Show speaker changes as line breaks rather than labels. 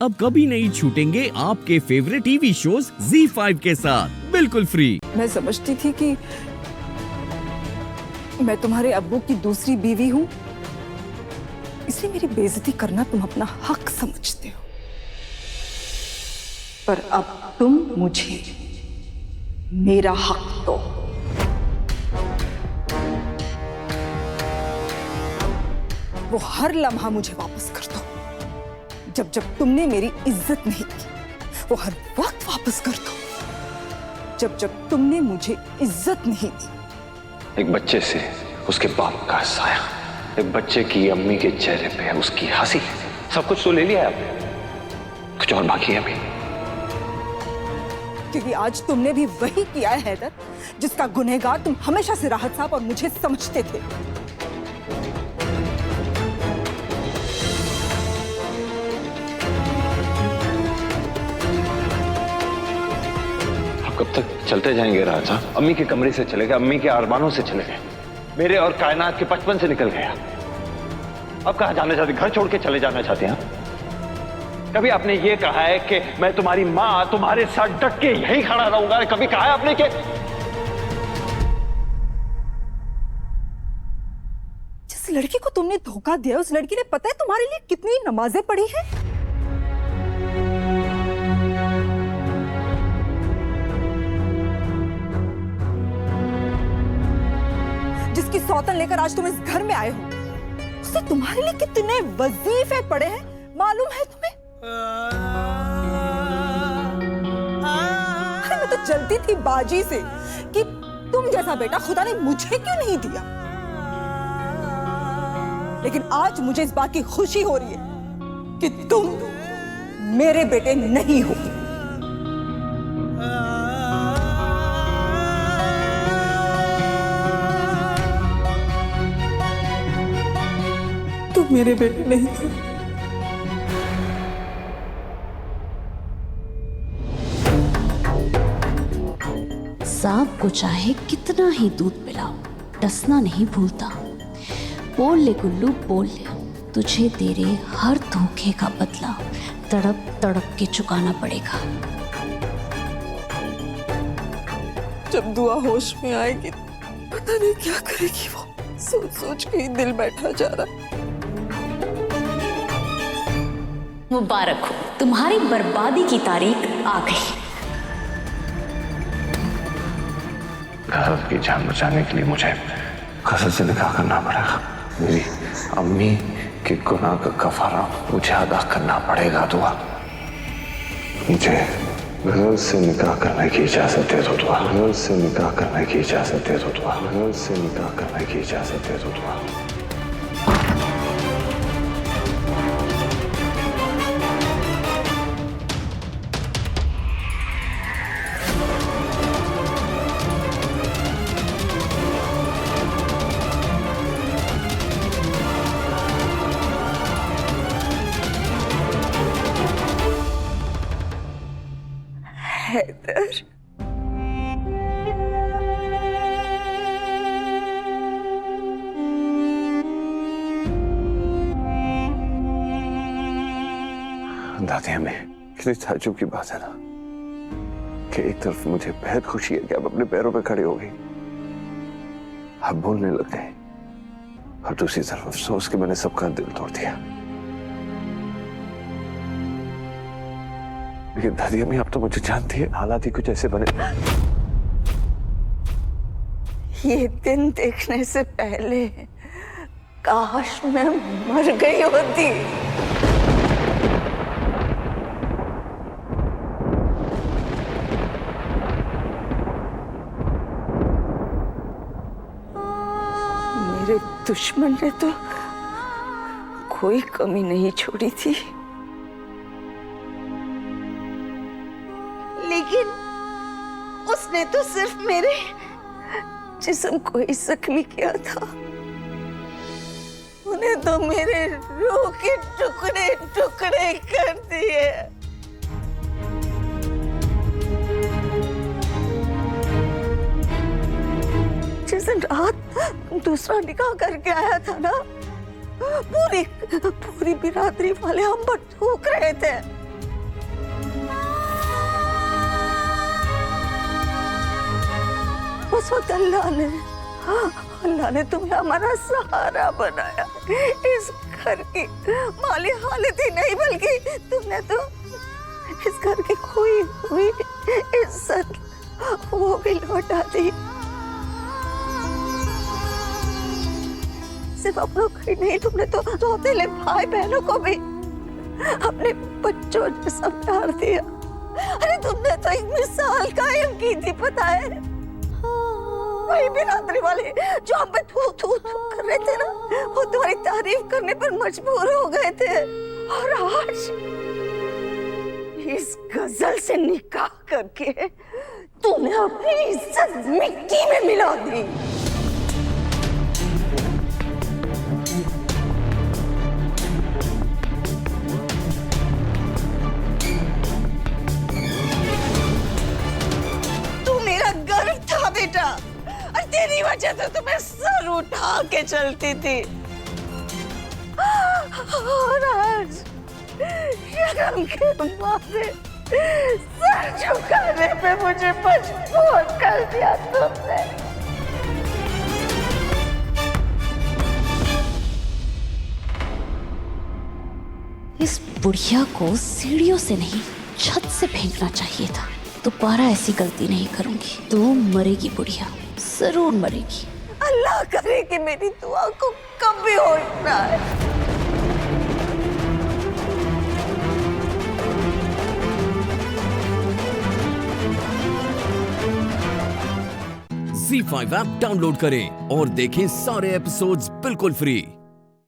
अब कभी नहीं छूटेंगे आपके फेवरेट टीवी शोज ZEE5 के साथ बिल्कुल फ्री।
मैं समझती थी कि मैं तुम्हारे अब्बू की दूसरी बीवी हूँ, इसलिए मेरी बेइज्जती करना तुम अपना हक समझते हो। पर अब तुम मुझे मेरा हक दो। वो हर लम्हा मुझे वापस कर दो जब जब तुमने मेरी इज्जत नहीं की। वो हर वक्त वापस कर दो जब जब तुमने मुझे इज्जत नहीं दी।
एक बच्चे से उसके बाप का साया, एक बच्चे की अम्मी के चेहरे पे उसकी हंसी, सब कुछ तो ले लिया आपने, कुछ और बाकी है अभी।
क्योंकि आज तुमने भी वही किया है हैदर, जिसका गुनहगार तुम हमेशा से राहत साहब और मुझे समझते थे।
कब तक चलते जाएंगे राज साहब? अम्मी के कमरे से चले गए, अम्मी के अरमानों से चले गए, मेरे और कायनात के बचपन से निकल गया। अब कहां जाना चाहते? घर छोड़ के चले जाना चाहते हैं? कभी आपने ये कहा है कि मैं तुम्हारी मां तुम्हारे साथ डट के यहीं खड़ा रहूंगा? कभी कहा है आपने कि
जिस लड़की को तुमने धोखा दिया उस लड़की ने पता है तुम्हारे लिए कितनी नमाजें पढ़ी है? जिसकी सौतन लेकर आज तुम इस घर में आए हो, उससे तुम्हारे लिए कितने वजीफे पड़े हैं मालूम है तुम्हें? अरे मैं तो जलती थी बाजी से कि तुम जैसा बेटा खुदा ने मुझे क्यों नहीं दिया। लेकिन आज मुझे इस बात की खुशी हो रही है कि तुम मेरे बेटे नहीं हो। तुम मेरे बेटे नहीं हो।
सांप को चाहे कितना ही दूध पिलाओ, डसना नहीं भूलता। बोल ले गुल्लू बोल ले, तुझे तेरे हर धोखे का बदला तड़प तड़प के चुकाना पड़ेगा।
जब दुआ होश में आएगी पता नहीं क्या करेगी वो, सोच सोच के ही दिल बैठा जा रहा।
मुबारक हो, तुम्हारी बर्बादी की तारीख आ गई।
घर की जान बचाने के लिए मुझे कसम से निकाह करना पड़ेगा। मेरी अम्मी के गुनाह का कफारा मुझे अदा करना पड़ेगा। दुआ, मुझे घर से निकाह करने की इजाजत दे दो। दुआ, घर से निकाह करने की इजाजत दे दो। दुआ, घर से निकाह करने की इजाजत दे दो। दुआ।
हैदर,
दादी हमें कितनी ताज्जुब की बात है ना कि एक तरफ मुझे बेहद खुशी है कि अब अपने पैरों पे खड़े हो गई, आप बोलने लग गए, और दूसरी तरफ अफसोस कि मैंने सबका दिल तोड़ दिया। लेकिन दादी अम्मी आप तो मुझे जानती है, हालात ही कुछ ऐसे बने।
ये दिन देखने से पहले काश मैं मर गई होती। मेरे दुश्मन ने तो कोई कमी नहीं छोड़ी थी, लेकिन उसने तो सिर्फ मेरे जिस्म को ही जख्मी किया था। उन्हें तो मेरे रूह के टुकड़े टुकड़े कर दिए। जिस दिन रात दूसरा निकाह करके आया था ना, पूरी बिरादरी वाले हम पर थूक रहे थे। उस वक्त अल्लाह ने तुम्हें हमारा सहारा बनाया। इस घर की माली हालत ही नहीं बल्कि तुमने तो इस घर की खोई हुई इज्जत वो भी लौटा दी। सिर्फ अपनों को ही नहीं, तुमने तो सौतेले भाई बहनों को भी अपने बच्चों जैसा प्यार दिया। अरे तुमने तो एक मिसाल कायम की थी, पता है? वही बिरादरी वाले जो हम पे थू थू थू कर रहे थे ना, वो तुम्हारी तारीफ करने पर मजबूर हो गए थे। और आज इस गजल से निकाह करके तूने अपनी इज्जत मिट्टी में मिला दी। तू मेरा गर्व था बेटा, और तेरी वजह से तो मैं सर उठा के चलती थी। और आज शर्म के मारे सर झुकाने पे मुझे मजबूर कर दिया तुमने।
इस बुढ़िया को सीढ़ियों से नहीं, छत से फेंकना चाहिए था। दोबारा ऐसी गलती नहीं करूंगी। तो मरेगी बुढ़िया, जरूर मरेगी।
अल्लाह करे कि मेरी दुआ को कभी हो ना है।
ZEE5 ऐप डाउनलोड करें और देखें सारे एपिसोड्स बिल्कुल फ्री।